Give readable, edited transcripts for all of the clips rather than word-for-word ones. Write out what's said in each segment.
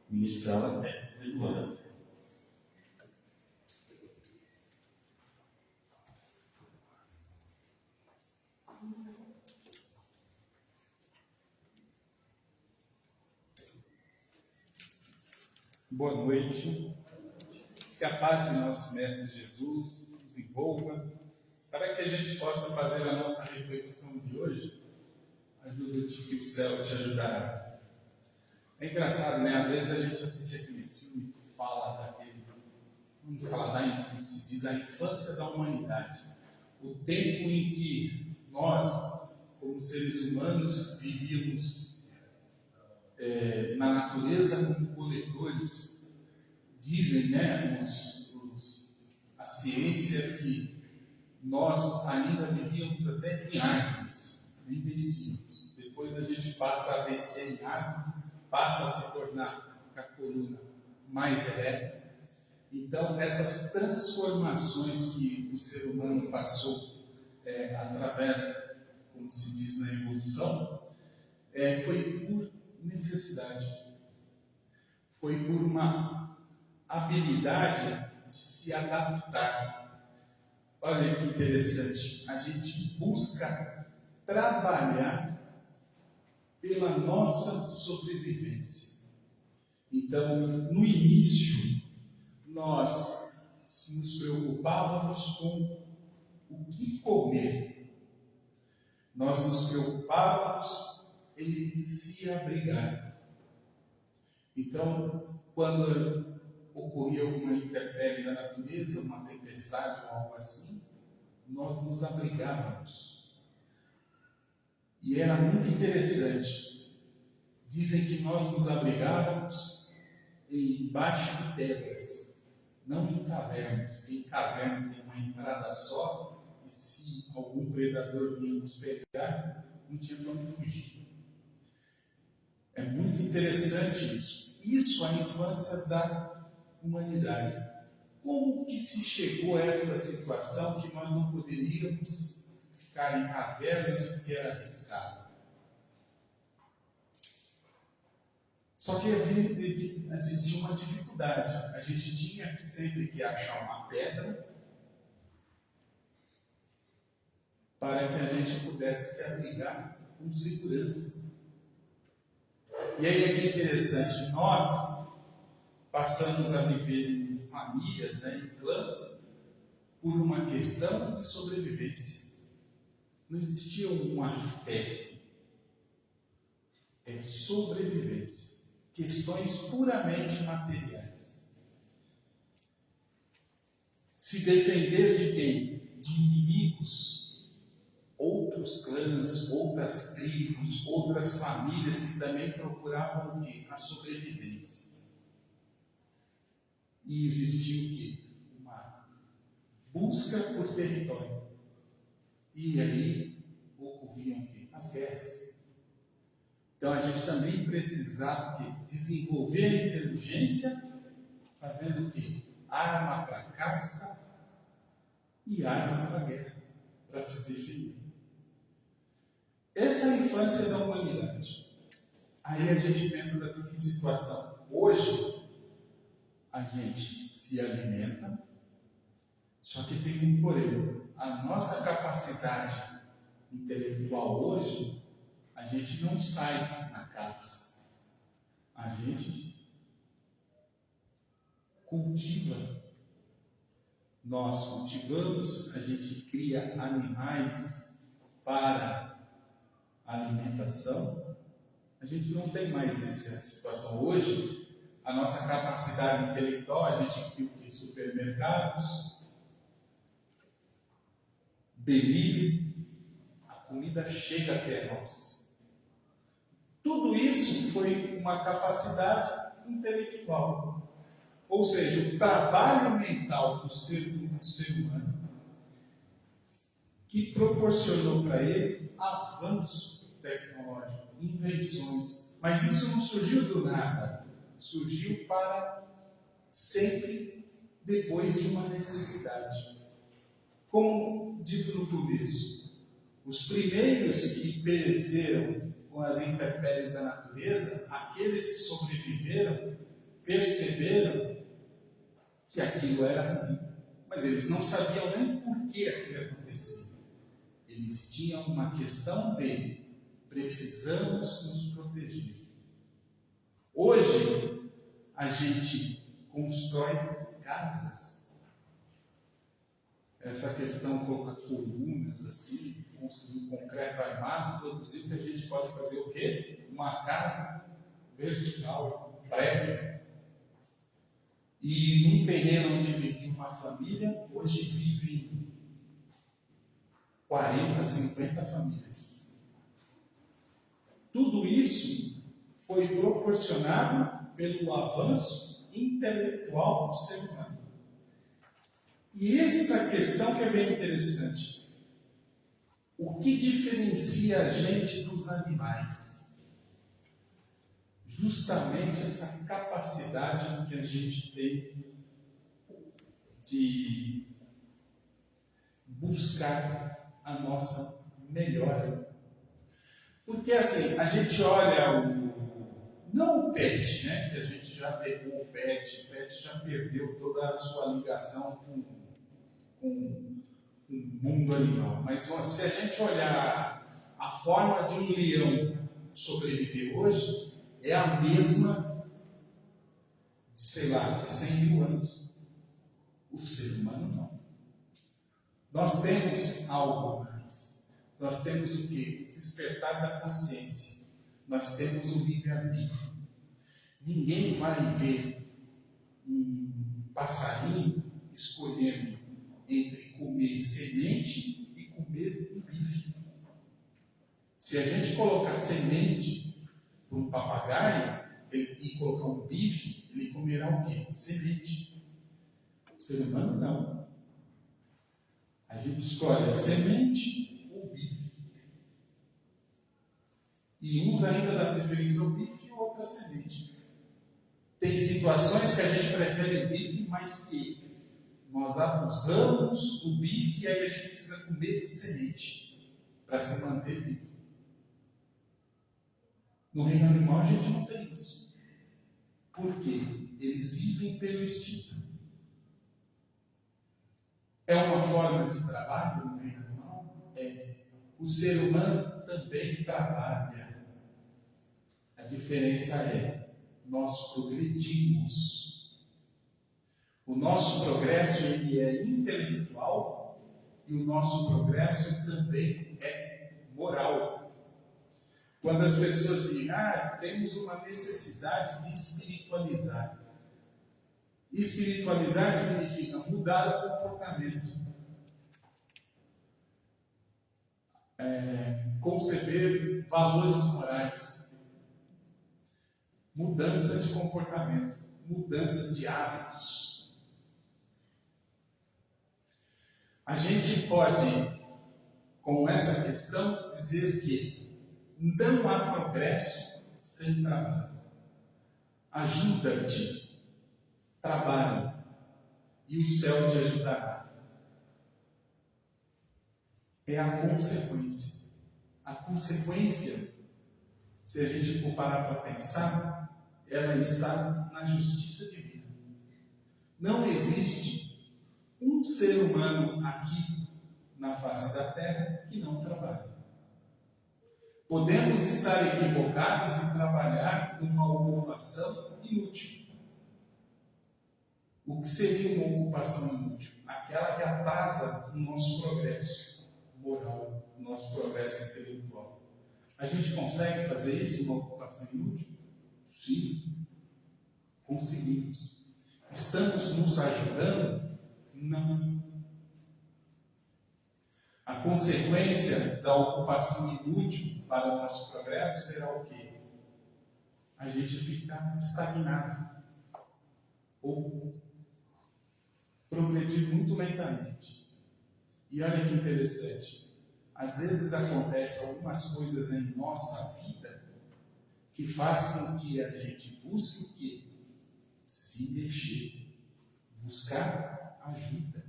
ministrá-la Eduardo. Boa noite. Que a paz de nosso Mestre Jesus nos envolva, para que a gente possa fazer a nossa reflexão de hoje. Ajuda-te que o céu te ajudará. É engraçado, né? Às vezes a gente assiste aquele filme que fala daquele, vamos falar como se diz, a infância da humanidade. O tempo em que nós, como seres humanos, vivíamos na natureza como coletores. Dizem, né, a ciência, que nós ainda vivíamos até em árvores, nem descíamos. Depois a gente passa a descer em árvores, passa a se tornar a coluna mais ereta. Então, essas transformações que o ser humano passou através, como se diz na evolução, foi por necessidade, foi por uma habilidade de se adaptar. Olha que interessante, a gente busca trabalhar pela nossa sobrevivência. Então, no início, nós nos preocupávamos com o que comer, nós nos preocupávamos em se abrigar. Então, quando ocorria alguma intempérie da natureza, uma tempestade ou algo assim, nós nos abrigávamos. E era muito interessante. Dizem que nós nos abrigávamos embaixo de pedras, não em cavernas, porque em caverna tem uma entrada só, e se algum predador vinha nos pegar, não tinha para onde fugir. É muito interessante isso. Isso é a infância da humanidade. Como que se chegou a essa situação que nós não poderíamos ficar em cavernas porque era arriscado? Só que existia uma dificuldade. A gente tinha sempre que achar uma pedra para que a gente pudesse se abrigar com segurança. E aí é que é interessante, nós passamos a viver em famílias, né, em clãs, por uma questão de sobrevivência. Não existia uma fé, é sobrevivência. Questões puramente materiais. Se defender de quem? De inimigos. Outros clãs, outras tribos, outras famílias que também procuravam o quê? A sobrevivência. E existia o quê? Uma busca por território. E aí ocorriam o quê? As guerras. Então a gente também precisava o quê? Desenvolver a inteligência, fazendo o quê? Arma para caça e arma para guerra, para se defender. Essa é a infância da humanidade. Aí a gente pensa da seguinte situação. Hoje, a gente se alimenta, só que tem um porém. A nossa capacidade intelectual hoje, a gente não sai na caça. A gente cultiva. Nós cultivamos, a gente cria animais para alimentação. A gente não tem mais essa situação. Hoje, a nossa capacidade intelectual, a gente cria o que? Supermercados, delivery, a comida chega até nós. Tudo isso foi uma capacidade intelectual. Ou seja, o trabalho mental do ser humano que proporcionou para ele avanço tecnológico, invenções. Mas isso não surgiu do nada. Surgiu para sempre depois de uma necessidade. Como dito no começo, os primeiros que pereceram com as intempéries da natureza, aqueles que sobreviveram, perceberam que aquilo era ruim, mas eles não sabiam nem por que aquilo acontecia. Eles tinham uma questão de precisamos nos proteger. Hoje, a gente constrói casas. Essa questão colocar colunas assim, construir concreto armado, produzir que a gente pode fazer o quê? Uma casa vertical, um prédio. E num terreno onde vivia uma família, hoje vivem 40, 50 famílias. Tudo isso foi proporcionado pelo avanço intelectual do ser humano. E essa questão que é bem interessante. O que diferencia a gente dos animais? Justamente essa capacidade que a gente tem de buscar a nossa melhora. Porque assim, a gente olha não o pet, né? Que a gente já pegou o pet já perdeu toda a sua ligação com o mundo animal. Mas se a gente olhar a forma de um leão sobreviver hoje, é a mesma de, sei lá, de 100 mil anos. O ser humano não. Nós temos algo mais. Nós temos o quê? O despertar da consciência. Nós temos o livre-arbítrio. Ninguém vai ver um passarinho escolhendo entre comer semente e comer um bife. Se a gente colocar semente para um papagaio e colocar um bife, ele comerá o quê? Semente. O ser humano não. A gente escolhe a semente ou o bife. E uns ainda dão preferência ao bife e outra à semente. Tem situações que a gente prefere o bife, mas que nós abusamos do bife e aí a gente precisa comer semente para se manter vivo. No reino animal a gente não tem isso. Por quê? Eles vivem pelo instinto. É uma forma de trabalho no reino animal? É. O ser humano também trabalha. A diferença é, nós progredimos. O nosso progresso ele é intelectual e o nosso progresso também é moral. Quando as pessoas dizem, temos uma necessidade de espiritualizar. Espiritualizar significa mudar o comportamento. Conceber valores morais. Mudança de comportamento. Mudança de hábitos. A gente pode, com essa questão, dizer que não há progresso sem trabalho. Ajuda-te, trabalhe, e o céu te ajudará. É a consequência. A consequência, se a gente for parar para pensar, ela está na justiça divina. Não existe um ser humano aqui na face da terra que não trabalhe. Podemos estar equivocados em trabalhar numa ocupação inútil. O que seria uma ocupação inútil? Aquela que atrasa o nosso progresso moral, o nosso progresso intelectual. A gente consegue fazer isso numa ocupação inútil? Sim, conseguimos. Estamos nos ajudando? Não. A consequência da ocupação inútil para o nosso progresso será o quê? A gente ficar estagnado ou progredir muito lentamente. E olha que interessante, às vezes acontecem algumas coisas em nossa vida que faz com que a gente busque o quê? Se mexer, buscar ajuda.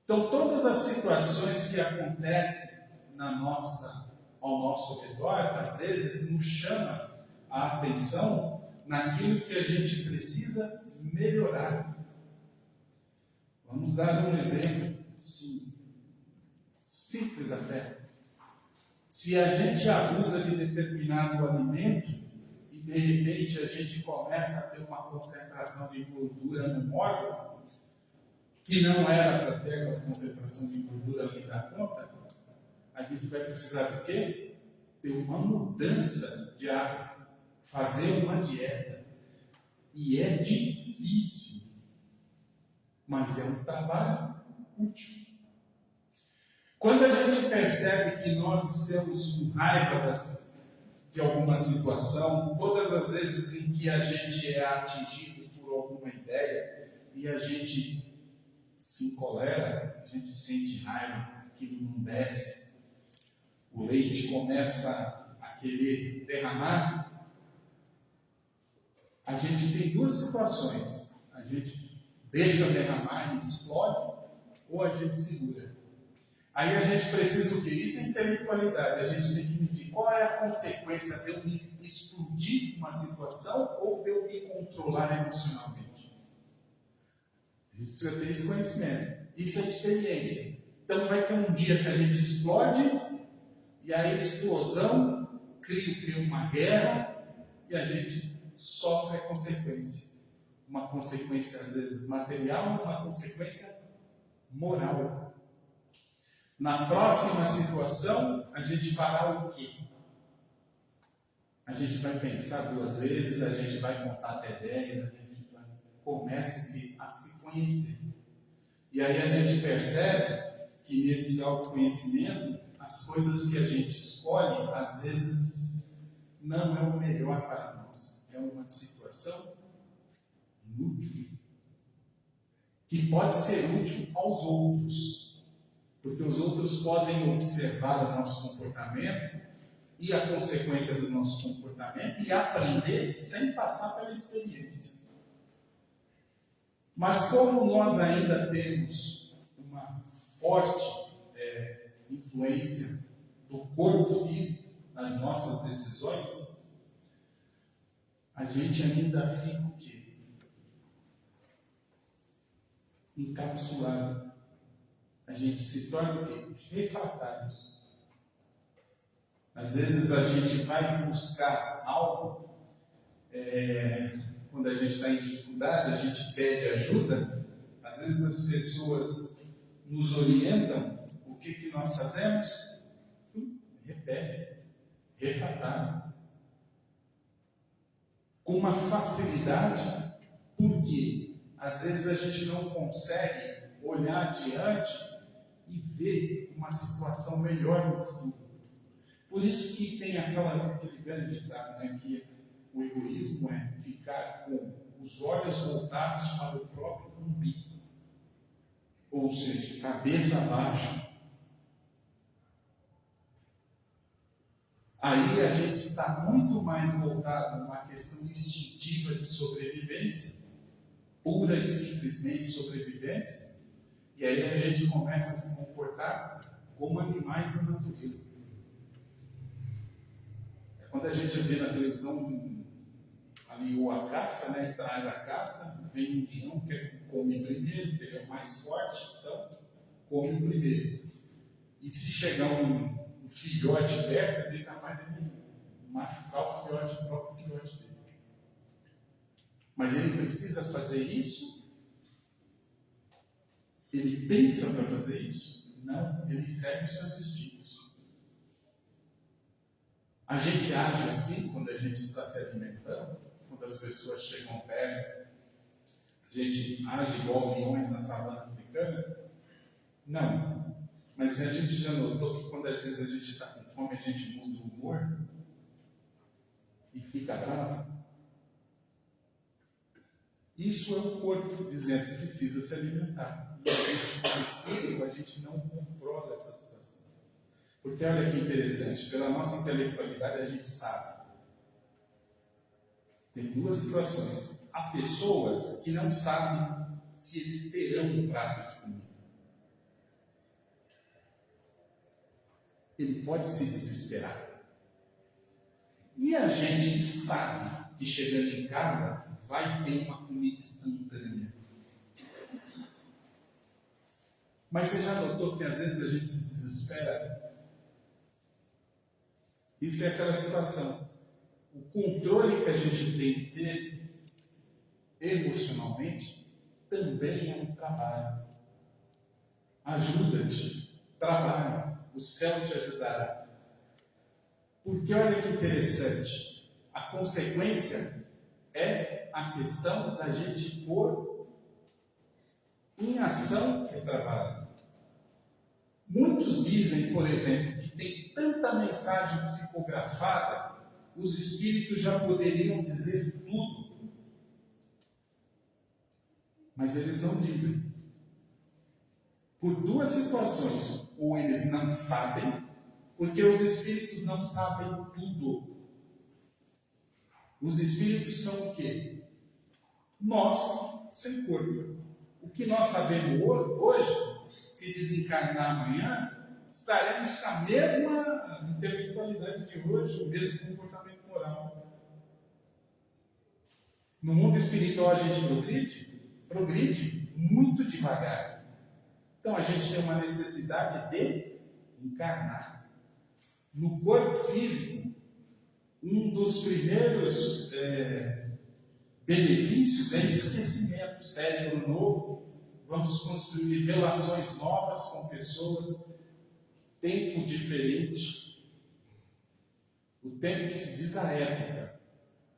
Então, todas as situações que acontecem ao nosso redor, às vezes nos chama a atenção naquilo que a gente precisa melhorar. Vamos dar um exemplo, sim, simples até. Se a gente abusa de determinado alimento e de repente a gente começa a ter uma concentração de gordura no órgão, que não era para ter aquela concentração de gordura ali da conta, a gente vai precisar do quê? Ter uma mudança de hábito, fazer uma dieta. E é difícil, mas é um trabalho útil. Quando a gente percebe que nós estamos com raiva de alguma situação, todas as vezes em que a gente é atingido por alguma ideia e a gente se encolera, a gente sente raiva, aquilo não desce, o leite começa a querer derramar, a gente tem duas situações: a gente deixa derramar e explode, ou a gente segura. Aí a gente precisa o quê? Isso é intelectualidade. A gente tem que medir qual é a consequência de eu me explodir uma situação ou de eu me controlar emocionalmente. A gente precisa ter esse conhecimento. Isso é experiência. Então vai ter um dia que a gente explode e a explosão cria uma guerra e a gente sofre a consequência. Uma consequência às vezes material, uma consequência moral. Na próxima situação, a gente fará o quê? A gente vai pensar duas vezes, a gente vai contar até 10, a gente começa a se conhecer. E aí a gente percebe que nesse autoconhecimento, as coisas que a gente escolhe, às vezes, não é o melhor para nós. É uma situação inútil, que pode ser útil aos outros. Porque os outros podem observar o nosso comportamento e a consequência do nosso comportamento e aprender sem passar pela experiência. Mas como nós ainda temos uma forte influência do corpo físico nas nossas decisões, a gente ainda fica o quê? Encapsulado. A gente se torna o quê? Refratários. Às vezes a gente vai buscar algo, quando a gente está em dificuldade, a gente pede ajuda, às vezes as pessoas nos orientam, o que nós fazemos? Repele, refratário. Com uma facilidade, porque às vezes a gente não consegue olhar adiante e ver uma situação melhor no futuro. Por isso que tem aquele grande ditado, né, que o egoísmo é ficar com os olhos voltados para o próprio umbigo. Ou seja, cabeça baixa. Aí a gente está muito mais voltado a uma questão instintiva de sobrevivência, pura e simplesmente sobrevivência. E aí a gente começa a se comportar como animais na natureza. É quando a gente vê na televisão ali ou a caça, né, e traz a caça, vem um leão que come primeiro, que ele é o mais forte, então come primeiro. E se chegar um filhote perto, ele é capaz de machucar o próprio filhote dele. Mas ele precisa fazer isso? Ele pensa para fazer isso? Não, ele segue os seus instintos. A gente age assim quando a gente está se alimentando, quando as pessoas chegam perto, a gente age igual leões na savana africana? Não. Mas a gente já notou que quando às vezes a gente está com fome, a gente muda o humor e fica bravo? Isso é o corpo dizendo que precisa se alimentar. E a gente, com o espírito, a gente não controla essa situação. Porque olha que interessante, pela nossa intelectualidade a gente sabe. Tem duas situações. Há pessoas que não sabem se eles terão um prato de comida. Ele pode se desesperar. E a gente que sabe que chegando em casa vai ter uma comida instantânea. Mas você já notou que às vezes a gente se desespera? Isso é aquela situação. O controle que a gente tem que ter emocionalmente também é um trabalho. Ajuda-te, trabalha, o céu te ajudará. Porque olha que interessante, a consequência é a questão da gente pôr em ação o trabalho. Muitos dizem, por exemplo, que tem tanta mensagem psicografada, os espíritos já poderiam dizer tudo. Mas eles não dizem. Por duas situações. Ou eles não sabem, porque os espíritos não sabem tudo. Os espíritos são o quê? Nós, sem corpo. O que nós sabemos hoje, se desencarnar amanhã, estaremos com a mesma intelectualidade de hoje, o mesmo comportamento moral. No mundo espiritual a gente progride muito devagar. Então a gente tem uma necessidade de encarnar. No corpo físico, um dos primeiros benefícios é esquecimento, cérebro novo, vamos construir relações novas com pessoas, tempo diferente. O tempo que se diz a época.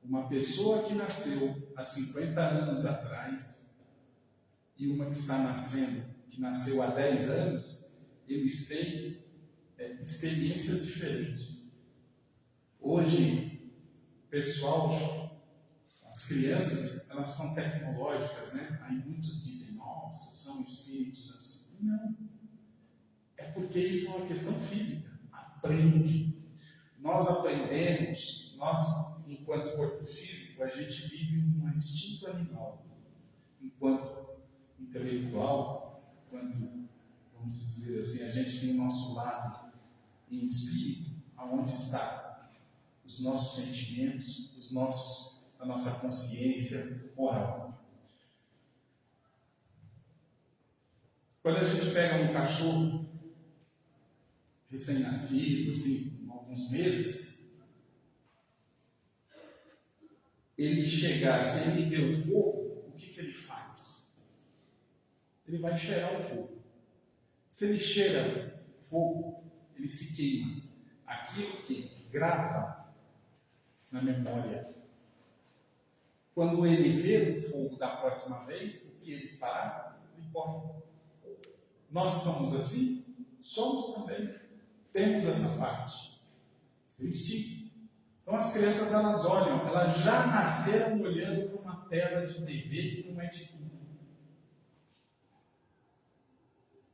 Uma pessoa que nasceu há 50 anos atrás e uma que está nascendo, que nasceu há 10 anos, eles têm experiências diferentes. Hoje, pessoal, as crianças, elas são tecnológicas, né? Aí muitos dizem, nossa, são espíritos assim. Não. É porque isso é uma questão física. Aprende. Nós aprendemos, enquanto corpo físico, a gente vive um instinto animal. Enquanto intelectual, quando, vamos dizer assim, a gente tem o nosso lado em espírito, aonde está os nossos sentimentos, a nossa consciência moral. Quando a gente pega um cachorro recém-nascido, assim, alguns meses, ele chegar, se ele vê o fogo, o que ele faz? Ele vai cheirar o fogo. Se ele cheira fogo, ele se queima. Aquilo que grava na memória. Quando ele vê o fogo da próxima vez, o que ele fará? Ele corre. Nós somos assim? Somos também. Temos essa parte. Esse instinto. Então as crianças, elas olham, elas já nasceram olhando para uma tela de TV que não é de tudo.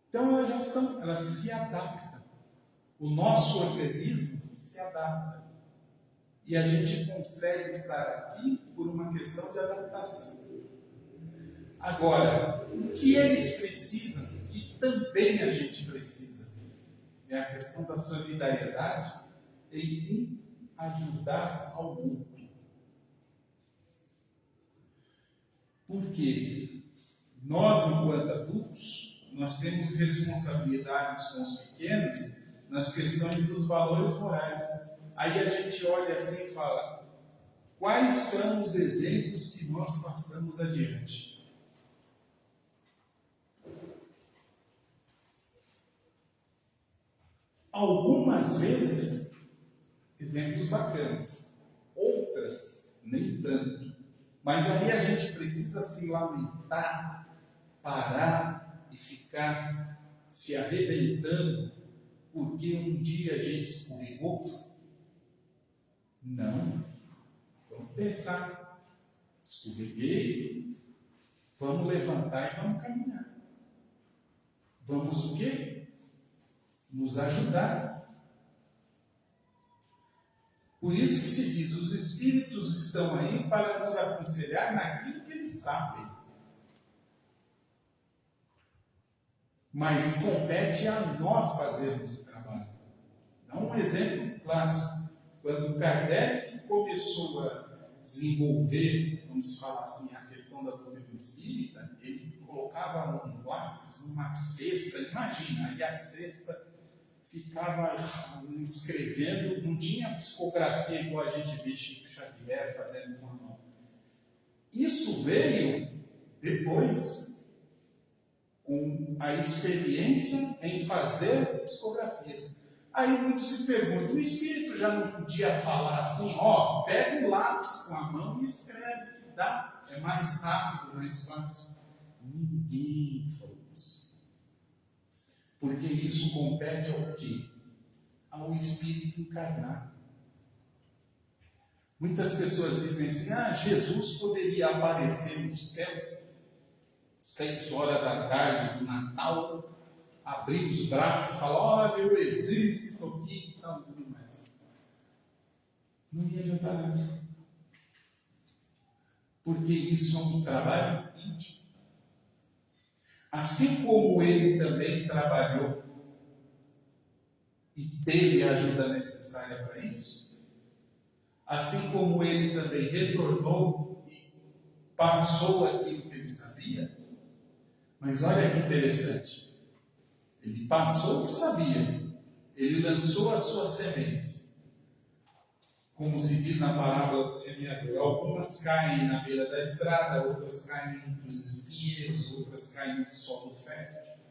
Então elas se adaptam. O nosso organismo se adapta. E a gente consegue estar aqui por uma questão de adaptação. Agora, o que eles precisam, que também a gente precisa, é a questão da solidariedade em ajudar ao outro. Porque nós, enquanto adultos, nós temos responsabilidades com os pequenos nas questões dos valores morais. Aí a gente olha assim e fala, quais são os exemplos que nós passamos adiante? Algumas vezes, exemplos bacanas, outras, nem tanto. Mas aí a gente precisa se lamentar, parar e ficar se arrebentando porque um dia a gente escorregou? Não. Vamos pensar. Escorreguei, vamos levantar e vamos caminhar. Vamos o quê? Nos ajudar. Por isso que se diz, os espíritos estão aí para nos aconselhar naquilo que eles sabem. Mas compete a nós fazermos o trabalho. Dá um exemplo clássico. Quando Kardec começou desenvolver, vamos falar assim, a questão da doutrina espírita, ele colocava um lápis numa cesta, imagina, aí a cesta ficava escrevendo, não tinha psicografia igual a gente vê Chico Xavier fazendo com a mão. Isso veio depois, com a experiência em fazer psicografias. Aí muitos se perguntam, o espírito já não podia falar assim, ó, pega o lápis com a mão e escreve, que dá, é mais rápido, mais fácil. Ninguém falou isso. Porque isso compete ao quê? Ao espírito encarnado. Muitas pessoas dizem assim, Jesus poderia aparecer no céu, 6 horas da tarde do Natal, abrir os braços e falar, olha, eu existo, estou aqui e tal, tudo mais. Não ia adiantar nada. Porque isso é um trabalho íntimo. Assim como ele também trabalhou e teve a ajuda necessária para isso, assim como ele também retornou e passou aquilo que ele sabia, mas olha que interessante. Ele passou o que sabia, ele lançou as suas sementes. Como se diz na parábola do semeador, algumas caem na beira da estrada, outras caem entre os espinheiros, outras caem no solo fértil,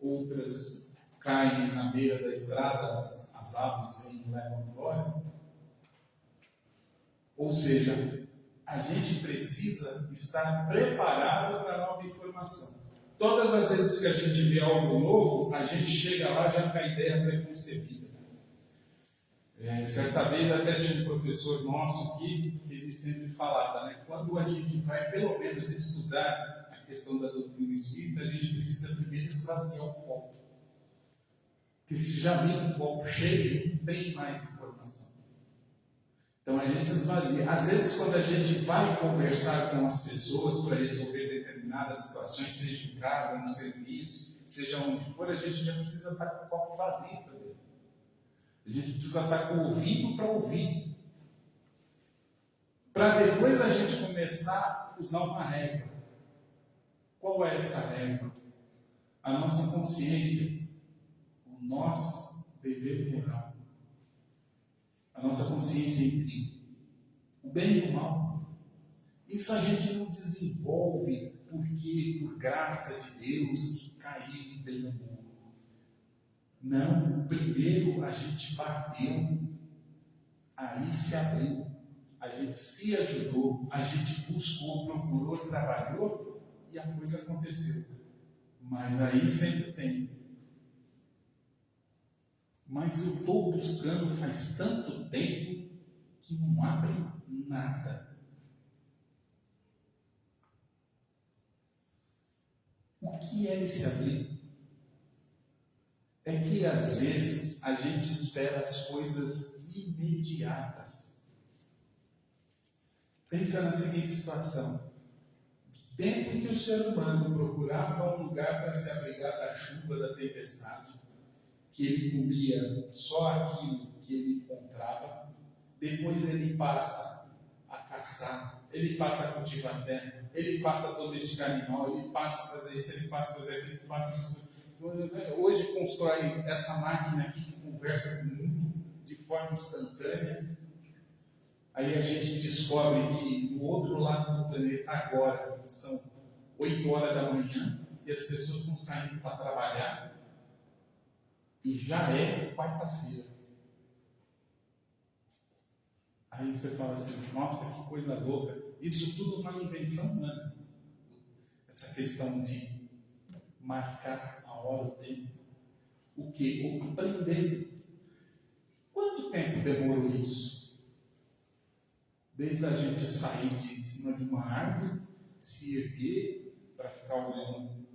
outras caem na beira da estrada, as aves vêm e levam embora. Ou seja, a gente precisa estar preparado para a nova informação. Todas as vezes que a gente vê algo novo, a gente chega lá já com a ideia preconcebida. Certa vez até tinha um professor nosso aqui, que ele sempre falava, né? Quando a gente vai pelo menos estudar a questão da doutrina espírita, a gente precisa primeiro esvaziar o copo. Porque se já vem com o copo cheio, não tem mais informação. Então a gente esvazia. Às vezes quando a gente vai conversar com as pessoas para resolver determinadas situações, seja em casa, no serviço, seja onde for, a gente já precisa estar com o copo vazio também. A gente precisa estar com o ouvido para ouvir. Para depois a gente começar a usar uma régua. Qual é essa régua? A nossa consciência, o nosso dever moral. A nossa consciência entre o bem e o mal. Isso a gente não desenvolve porque, por graça de Deus, que caiu e deu amor. Não, primeiro a gente bateu, aí se abriu, a gente se ajudou, a gente buscou, procurou, trabalhou e a coisa aconteceu. Mas aí sempre tem. Mas eu estou buscando faz tanto tempo que não abre nada. O que é esse abrir? É que às vezes a gente espera as coisas imediatas. Pensa na seguinte situação. Do tempo que o ser humano procurava um lugar para se abrigar da chuva, da tempestade, que ele comia só aquilo que ele encontrava, depois ele passa a caçar, ele passa a cultivar a terra, ele passa a domesticar animal, ele passa a fazer isso, ele passa a fazer aquilo, ele passa a fazer isso. Hoje constrói essa máquina aqui que conversa com o mundo de forma instantânea. Aí a gente descobre que do outro lado do planeta agora são 8 horas da manhã e as pessoas estão saindo para trabalhar e já é quarta-feira. Aí você fala assim, nossa, que coisa louca. Isso tudo uma invenção humana. Essa questão de marcar a hora, o tempo. O que? O aprender. Quanto tempo demorou isso? Desde a gente sair de cima de uma árvore, se erguer para ficar olhando,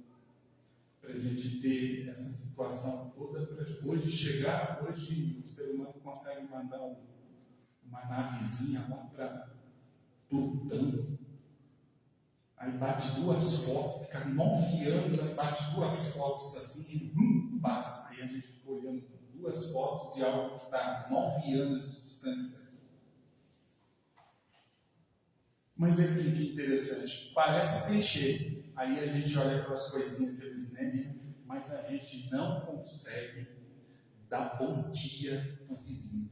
para a gente ter essa situação toda, para hoje chegar, hoje o ser humano consegue mandar uma navezinha lá para Plutão. Aí bate 2 fotos, fica 9 anos, aí bate 2 fotos assim, e passa. Aí a gente fica olhando 2 fotos de algo que está a 9 anos de distância. Mas é que interessante, parece clichê. Aí a gente olha aquelas coisinhas que eles nem, mas a gente não consegue dar bom dia para o vizinho.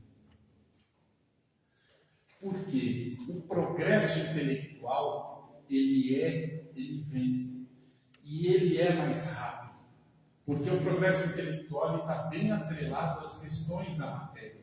Porque o progresso intelectual, ele vem, e ele é mais rápido. Porque o progresso intelectual está bem atrelado às questões da matéria.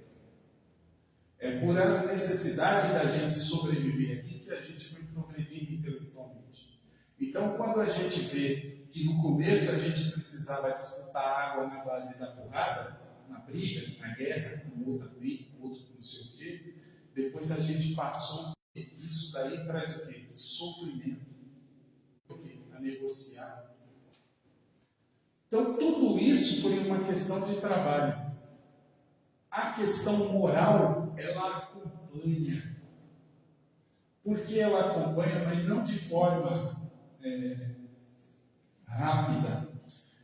É por a necessidade da gente sobreviver aqui que a gente foi progredindo intelectualmente. Então, quando a gente vê que no começo a gente precisava disputar água na base da porrada, na briga, na guerra, com outra tribo, outro não sei o quê, depois a gente passou, isso daí traz o quê? Sofrimento. O quê? A negociar. Então, tudo isso foi uma questão de trabalho. A questão moral, ela acompanha. Por que ela acompanha, mas não de forma rápida?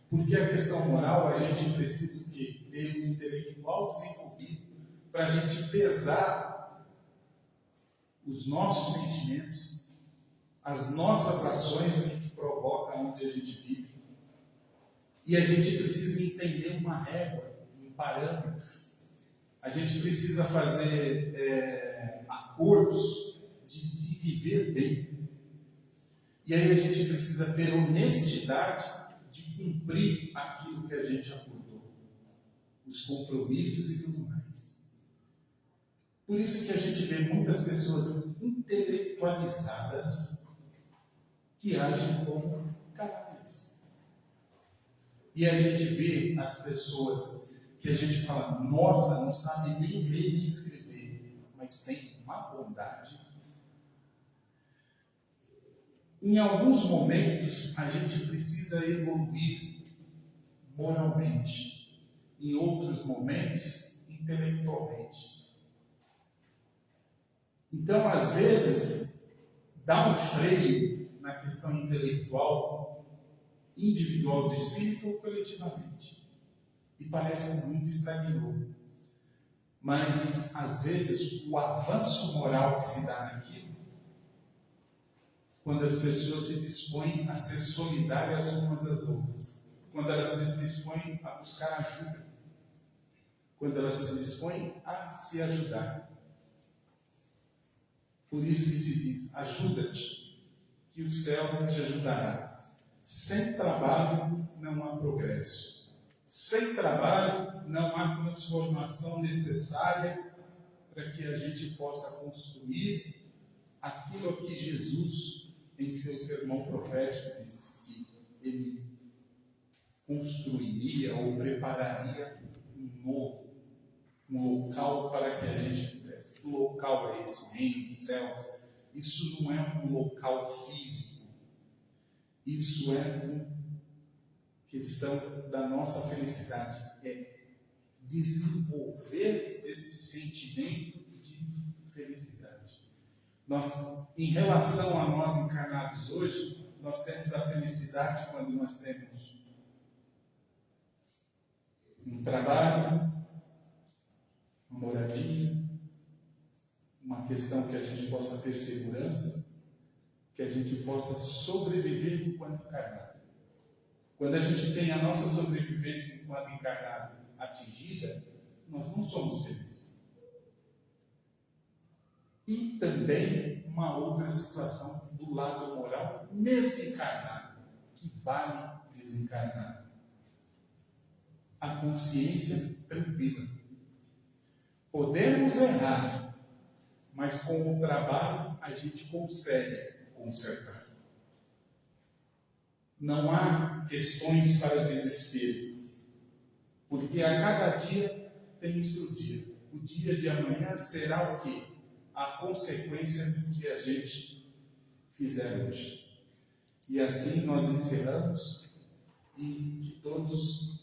Porque a questão moral, a gente precisa o quê? Ter um intelectual desenvolvido para a gente pesar os nossos sentimentos, as nossas ações que provocam onde a gente vive. E a gente precisa entender uma régua, um parâmetro. A gente precisa fazer acordos de se viver bem. E aí a gente precisa ter honestidade de cumprir aquilo que a gente acordou, os compromissos e tudo mais. Por isso que a gente vê muitas pessoas intelectualizadas que agem como canalhas. E a gente vê as pessoas que a gente fala, nossa, não sabe nem ler nem escrever, mas tem uma bondade. Em alguns momentos, a gente precisa evoluir moralmente. Em outros momentos, intelectualmente. Então, às vezes, dá um freio na questão intelectual, individual do espírito ou coletivamente. E parece que o mundo estagnou. Mas, às vezes, o avanço moral que se dá naquilo, quando as pessoas se dispõem a ser solidárias umas às outras, quando elas se dispõem a buscar ajuda, quando elas se dispõem a se ajudar. Por isso que se diz, ajuda-te, que o céu te ajudará. Sem trabalho não há progresso. Sem trabalho não há transformação necessária para que a gente possa construir aquilo que Jesus, em seu sermão profético, disse que ele construiria ou prepararia um local para que a gente pudesse. Que local é esse? O reino dos céus. Isso não é um local físico. Isso é uma questão da nossa felicidade. É desenvolver esse sentimento de felicidade. Nós, em relação a nós encarnados hoje, nós temos a felicidade quando nós temos um trabalho, uma moradia, uma questão que a gente possa ter segurança, que a gente possa sobreviver enquanto encarnado. Quando a gente tem a nossa sobrevivência enquanto encarnado atingida, nós não somos felizes. E também uma outra situação do lado moral, mesmo encarnado, que vale desencarnado. A consciência tranquila. Podemos errar, mas com o trabalho a gente consegue consertar. Não há questões para desespero, porque a cada dia tem o seu dia. O dia de amanhã será o quê? A consequência do que a gente fizer hoje. E assim nós encerramos e que todos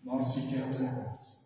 nós fiquemos em paz.